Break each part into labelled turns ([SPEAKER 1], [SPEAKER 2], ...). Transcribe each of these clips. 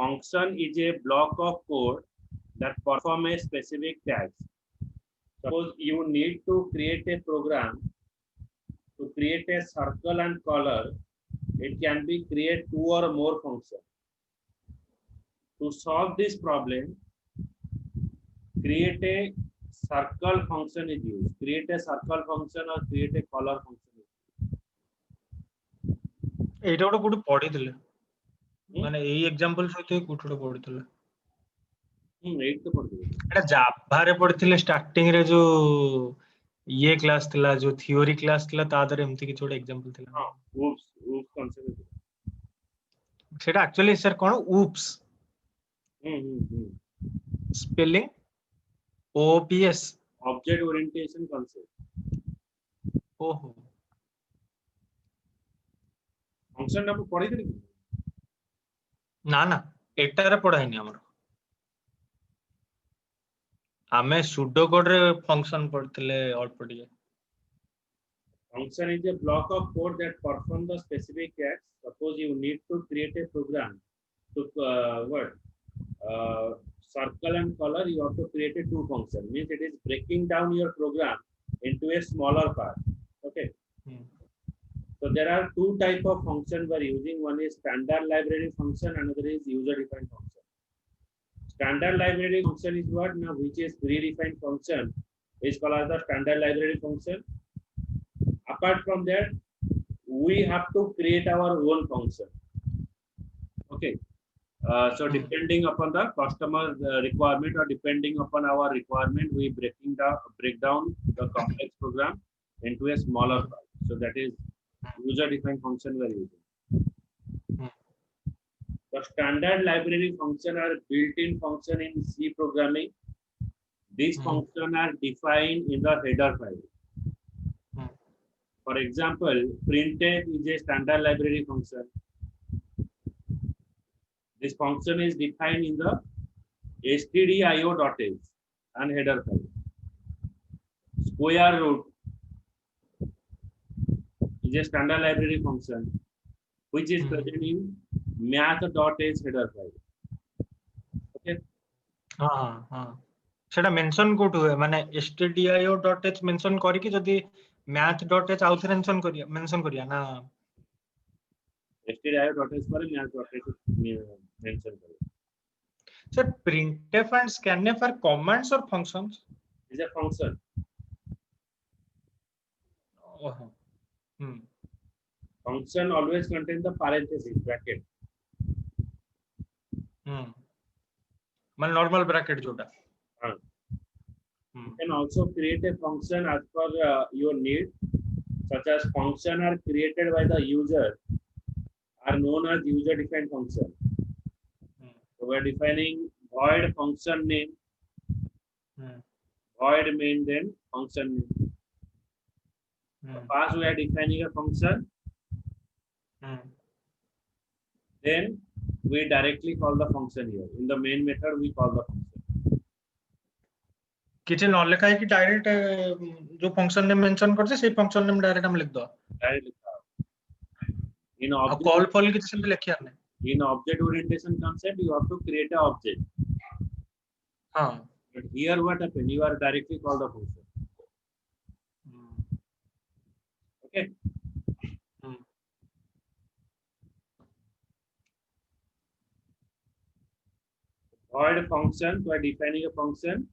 [SPEAKER 1] function is a block of code that perform a specific task. Suppose you need to create a program to create a circle and color. It can be create 2 or more functions. To solve this problem, create a circle function is used. Create a circle function or create a color function.
[SPEAKER 2] এইটা ওটা code পড়িଥିଲେ মানে এই example সହିତ code পড়িଥିଲେ
[SPEAKER 1] eight তো পড়িଥିଲେ
[SPEAKER 2] এটা জাভারে পড়িଥିଲେ starting রে जो ये class थिला जो थ्योरी क्लास थिला ता दरे एमती कि छोटे एग्जांपल थिला
[SPEAKER 1] हां oops concept
[SPEAKER 2] সেটা एक्चुअली सर कोन oops spelling ops
[SPEAKER 1] object orientation concept
[SPEAKER 2] ओहो
[SPEAKER 1] फंक्शन ना पढ़िଥିଲେ
[SPEAKER 2] ना ना एटारे पढ़ाइनी हमर आमे सुडो कोड रे फंक्शन पढ़थिले already
[SPEAKER 1] function is a block of code that perform the specific task. Suppose you need to create a program to circle and color, you have to create a 2 function, means it is breaking down your program into a smaller part. Okay. So there are 2 type of function we are using. One is standard library function, another is user defined function. Standard library function is what now, which is predefined function is called as the standard library function. Apart from that, we have to create our own function. Okay. So depending upon the customer requirement or depending upon our requirement, we break down the complex program into a smaller part. So that is user defined function we are using. The standard library function are built-in function in C programming. These functions are defined in the header file. For example, printf is a standard library function. This function is defined in the stdio.h and header file. Square root is a standard library function which is present in math.h header file. Okay.
[SPEAKER 2] हां सेटा mention coat हुए माने stdio.h mention करी कि जदी math.h आउ थरे mention करिया ना
[SPEAKER 1] stdio.h पर math.h मेंशन करिए.
[SPEAKER 2] Sir printf and scanf are commands or functions?
[SPEAKER 1] Is a function.
[SPEAKER 2] Oh.
[SPEAKER 1] Function always contains the parenthesis bracket.
[SPEAKER 2] Man normal bracket जोटा.
[SPEAKER 1] You can also create a function as per your need, such as function are created by the user are known as user defined function. So we are defining void function name, void main, then function name. First we are defining a function, then we directly call the function here. In the main method we call the function.
[SPEAKER 2] किसी न लिखा है कि direct जो function name mention करते से function name direct हम लिख दो
[SPEAKER 1] डायरेक्ट लिखा इन ऑब्जेक्ट
[SPEAKER 2] कॉल फॉल किसी से लिखिया ने
[SPEAKER 1] in object orientation concept you have to create a object. But here what happen, you are directly call the function. Okay. Void function, we are defining a function,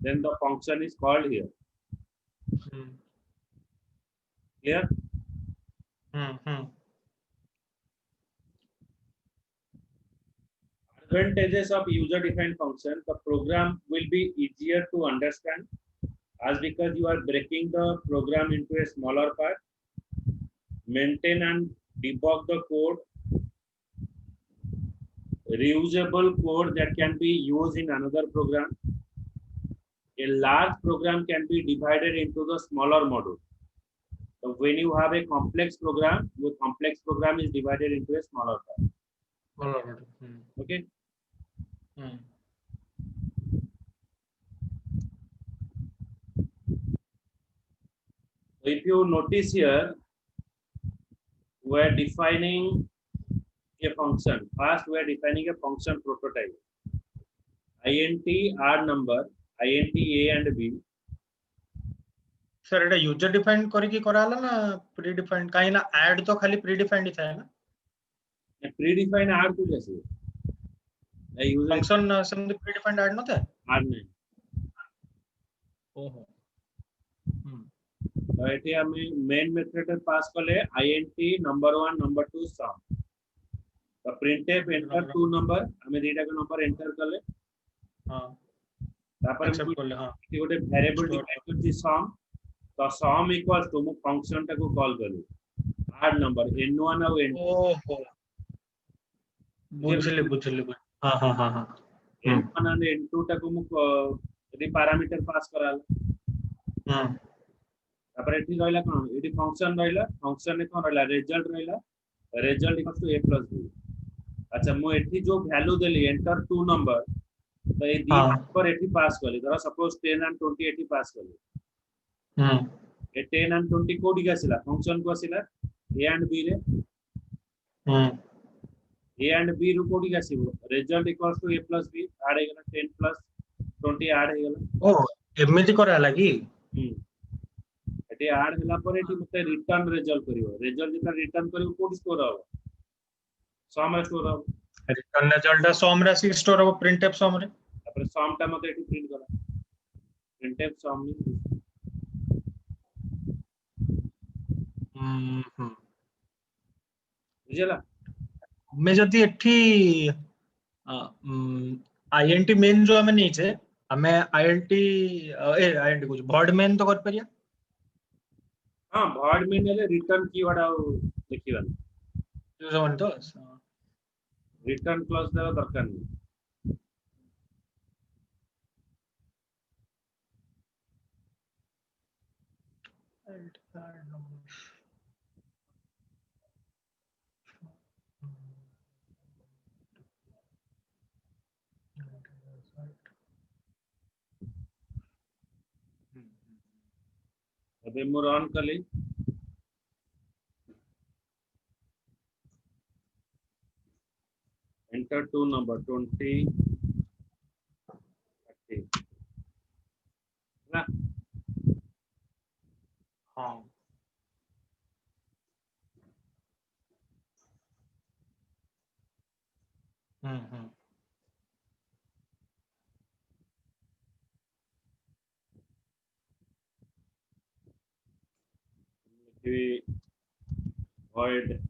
[SPEAKER 1] then the function is called here. Clear? Advantages of user defined function, the program will be easier to understand as because you are breaking the program into a smaller part. Maintain and debug the code. Reusable code that can be used in another program. A large program can be divided into the smaller module. So when you have a complex program, your complex program is divided into a smaller part. Okay. So if you notice here, we are defining a function. First, we are defining a function prototype. int r number, int a and b.
[SPEAKER 2] Sir Etah user defined करके कराला ना pre defined काहे ना add तो खाली pre defined ही था ना
[SPEAKER 1] predefined r को कैसे यूजर
[SPEAKER 2] फंक्शन समझ प्री डिफाइंड ऐड न था
[SPEAKER 1] r नहीं
[SPEAKER 2] ओहो
[SPEAKER 1] तो एटी हमें मेन मेथड पास करले int नंबर 1 नंबर 2 सम तो printf enter two number हमें दीटा का नंबर एंटर करले
[SPEAKER 2] हां
[SPEAKER 1] तापर
[SPEAKER 2] एक्सेप्ट करले हां
[SPEAKER 1] ये गोटे वेरिएबल डिफाइन करछि सम तो सम इक्वल्स टू मु फंक्शन टा को कॉल करू r नंबर n1 और n2
[SPEAKER 2] ओहो बुझले हां हां हां हां
[SPEAKER 1] n1 और n2 टा को मु यदि पैरामीटर पास कराल
[SPEAKER 2] हां
[SPEAKER 1] तापर एठी रहला कोन एठी फंक्शन रहला फंक्शन ने कोन रहला रिजल्ट रहला result equals to a plus b अच्छा मु एठी जो वैल्यू देली एंटर टू नंबर तो ये दी नंबर एठी पास करली धर सपोज 10 and 20 एठी पास करली ए 10 and 20 कोडी गासिला फंक्शन को आसिला a and b रे a and b रू कोडी गासिबो result equals to a plus b add हे गेला 10 plus 20 ऐड हे गेला
[SPEAKER 2] ओ एमिति करा लागी
[SPEAKER 1] एठी ऐड होला पर एठी मते रिटर्न रिजल्ट करिवो रिजल्ट जेता रिटर्न करिवो कोडी स्टोर हो सम स्टोर हो
[SPEAKER 2] रिटर्न रिजल्ट सम रे सी स्टोर हो प्रिंटफ सम रे
[SPEAKER 1] तापर सम टा मते एठी प्रिंट करा प्रिंटफ सम नि बुझला
[SPEAKER 2] मैं जदी एठी आईएनटी मेन जो हमें नहीं छे हमें आईएनटी आईएनटी कुछ वर्ड मेन तो कर परिया
[SPEAKER 1] हां वर्ड मेन ले रिटर्न कीवर्ड आ लिखिबा
[SPEAKER 2] जो जमन तो
[SPEAKER 1] रिटर्न क्लॉज देवा दरकार नहीं अबे मु रन कली enter two number 20 30 ना
[SPEAKER 2] हां
[SPEAKER 1] void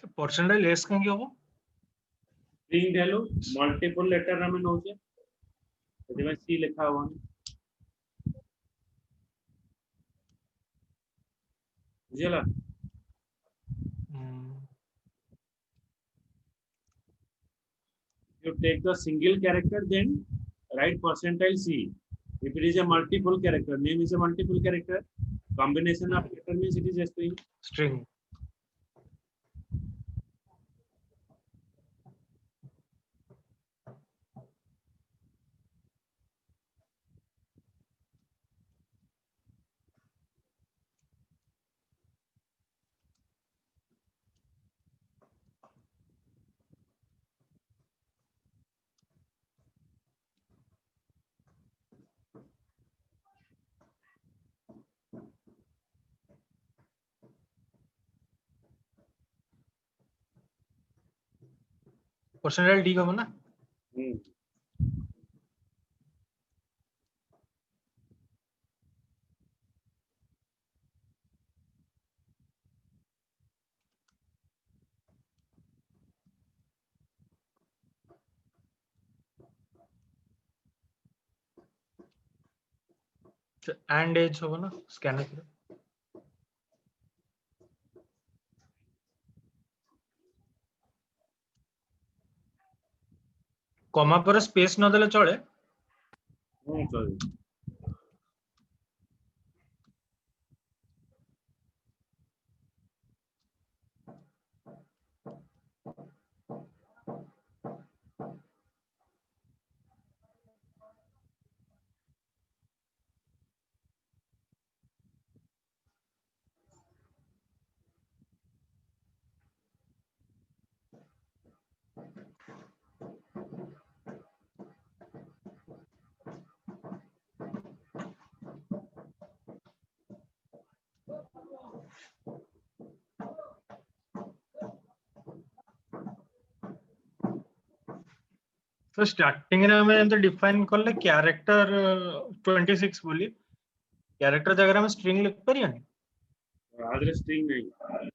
[SPEAKER 2] परसेंटाइल लेस कहीं की होबो
[SPEAKER 1] स्ट्रिंग वैल्यू मल्टीपल लेटर हमें नौचे तो सी लिखा हुआ है बुझला you take the single character then write percentile c if it is a multiple character name is a multiple character combination of letter means it is a
[SPEAKER 2] string percentile D का ना and as होगा ना scanner comma पर space न देले चले
[SPEAKER 1] चले
[SPEAKER 2] तो स्टार्टिंग रे हमें एंत डिफाइन करले कैरेक्टर 26 बोली कैरेक्टर जगह में स्ट्रिंग लिख परियन
[SPEAKER 1] आदरे स्ट्रिंग नहीं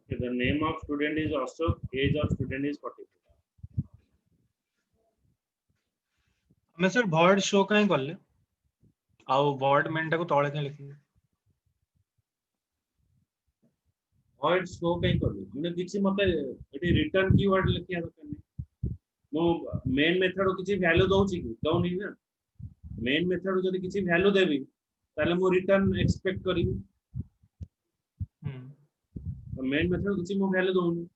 [SPEAKER 1] The name of student is also age of student is 44
[SPEAKER 2] हमें सर void show कहीं करले आउ void main टा को तोड़े कहीं लिखले
[SPEAKER 1] void show कहीं करले मैंने किसी मते एटी रिटर्न कीवर्ड लिखिया दरकार मो मेन मेथड किसी वैल्यू दउची कि दउ नहीं ना मेन मेथड जदी किसी वैल्यू देबी ताले मो रिटर्न एक्सपेक्ट करिवि मेन मेथड किसी मो वैल्यू दउनी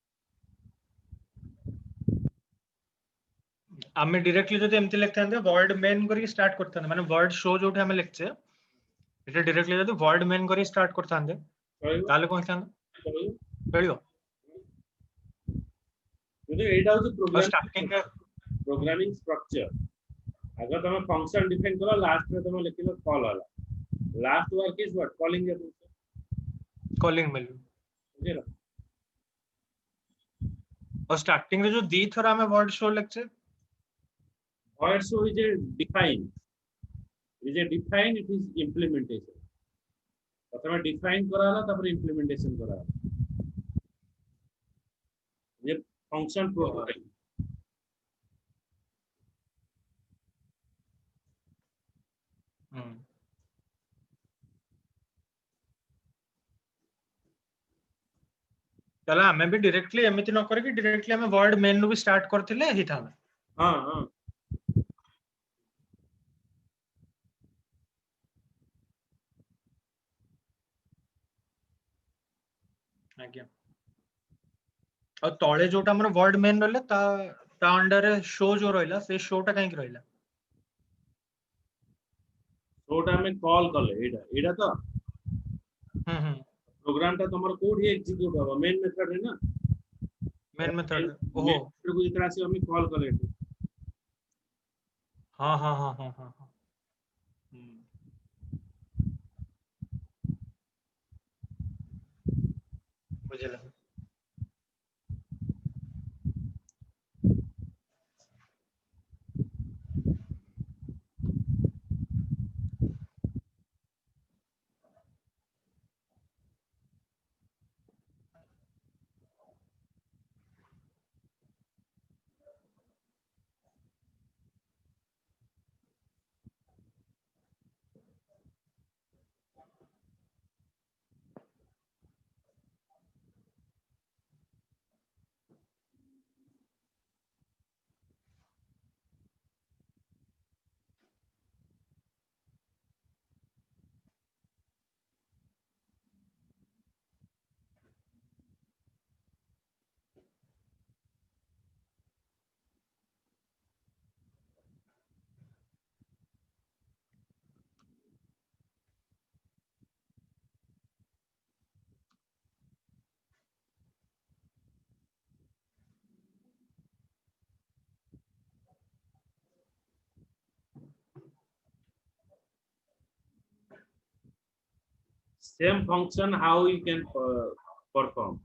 [SPEAKER 2] आमे डायरेक्टली जदि एमति लिखते हैं void main करी स्टार्ट करते हैं माने void show जोटे हमें लिखचे एटा डायरेक्टली जदि void main करी स्टार्ट करते हैं ताले कोन था चलियो
[SPEAKER 1] यदि एटा हो प्रोग्रामिंग स्ट्रक्चर अगर तुम फंक्शन डिफाइन करो लास्ट में तुम लिखिलो कॉल वाला last work is what calling a function
[SPEAKER 2] calling value
[SPEAKER 1] बुझिलो
[SPEAKER 2] और स्टार्टिंग रे जो दी थरा में word show lecture
[SPEAKER 1] void show is a define it is implementation प्रथम डिफाइन कराला तापर इम्प्लीमेंटेशन कराला ये फंक्शन प्रोटोटाइप
[SPEAKER 2] चला हमें भी डायरेक्टली एमिति न करे कि डायरेक्टली हमें वर्ड मेन नु भी स्टार्ट करथिले ही था
[SPEAKER 1] हां हां
[SPEAKER 2] आज्ञा और तळे जोटा हमर वर्ड मेन रहले ता अंडर शो जो रहला से शोटा काहे रहला
[SPEAKER 1] शोटा में कॉल कले एडा तो प्रोग्राम ता तमर कोड ही एग्जीक्यूट होबा मेन मेथड है ना
[SPEAKER 2] मेन मेथड ओहो
[SPEAKER 1] मेथड को इतना से हम कॉल कले
[SPEAKER 2] हां हां हां हां हां बुझला
[SPEAKER 1] same function how you can perform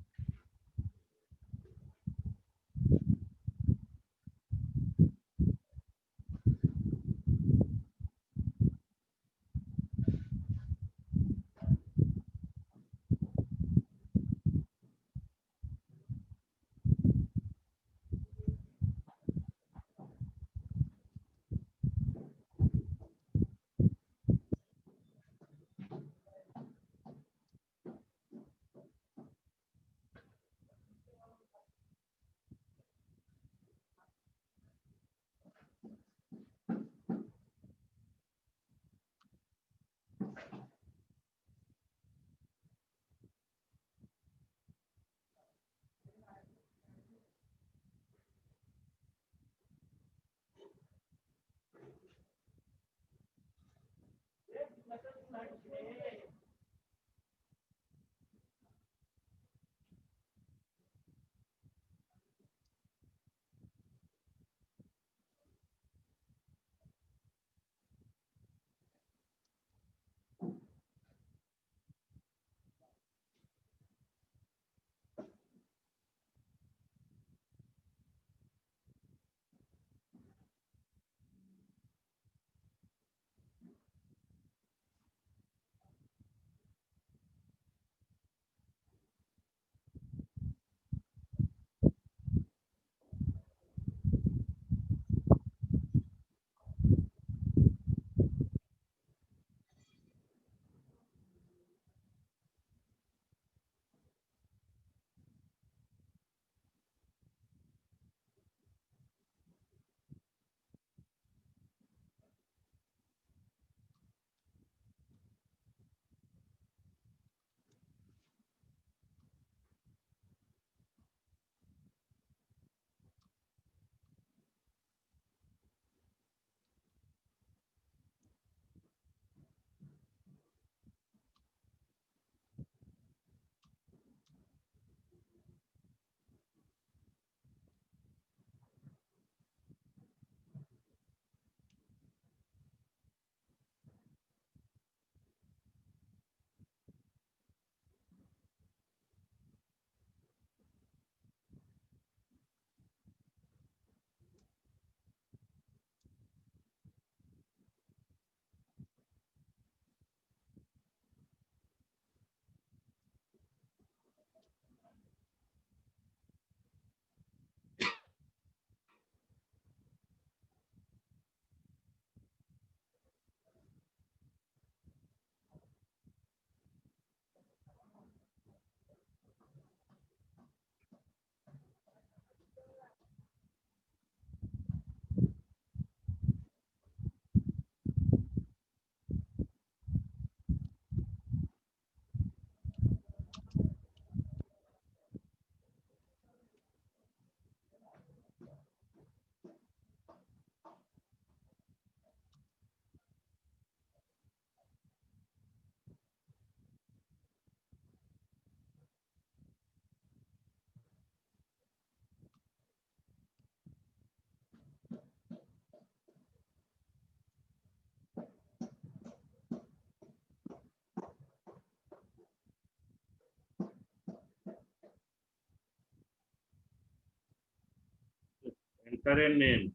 [SPEAKER 1] enter a name.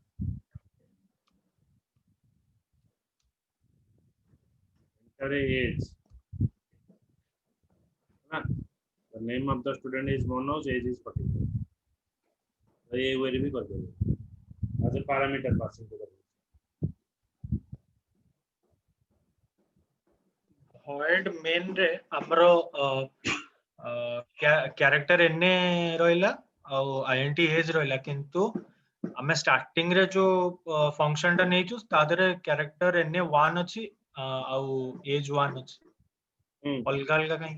[SPEAKER 1] Enter a age. The name of the student is Manoj, age is 44. तो ये वेरी भी कर देंगे as a parameter passing to the
[SPEAKER 2] void main रे हमरो कैरेक्टर एने रोइला और int age रोइला किंतु हमें स्टार्टिंग रे जो फंक्शन टा नै छु तादरे कैरेक्टर एने 1 अछि आउ एज 1 अछि अलगा अलगा कहीं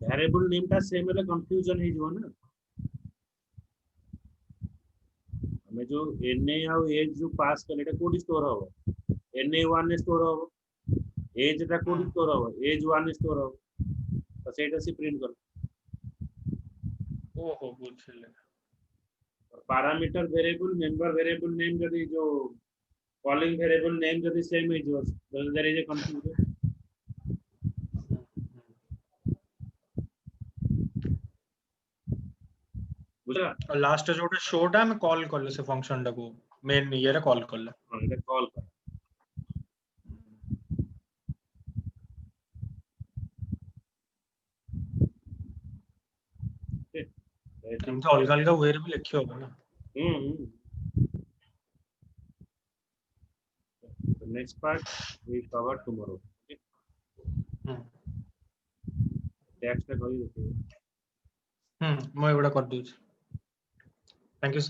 [SPEAKER 1] वेरिएबल नेम टा सेम है कंफ्यूजन है जो ना हमें जो एनए और एज जो पास करले कोड स्टोर हो एनए 1 स्टोर हो एज टा कोड स्टोर हो एज 1 स्टोर हो तो सेटा से प्रिंट कर
[SPEAKER 2] ओहो बुझले
[SPEAKER 1] parameter variable member variable name जदी जो कॉलिंग वेरिएबल नेम जदी सेम है जो देयर इज ए कंफ्यूजन बुझला
[SPEAKER 2] और लास्ट जोटे शोटा में कॉल करले से फंक्शन टा को मेन ये रे कॉल करले
[SPEAKER 1] हां कॉल कर
[SPEAKER 2] तो अलग अलग वेर भी लिखियो होगा ना
[SPEAKER 1] The next part we cover tomorrow. Okay. Text का करी देते हैं.
[SPEAKER 2] मैं बड़ा कर दूँ. Thank you.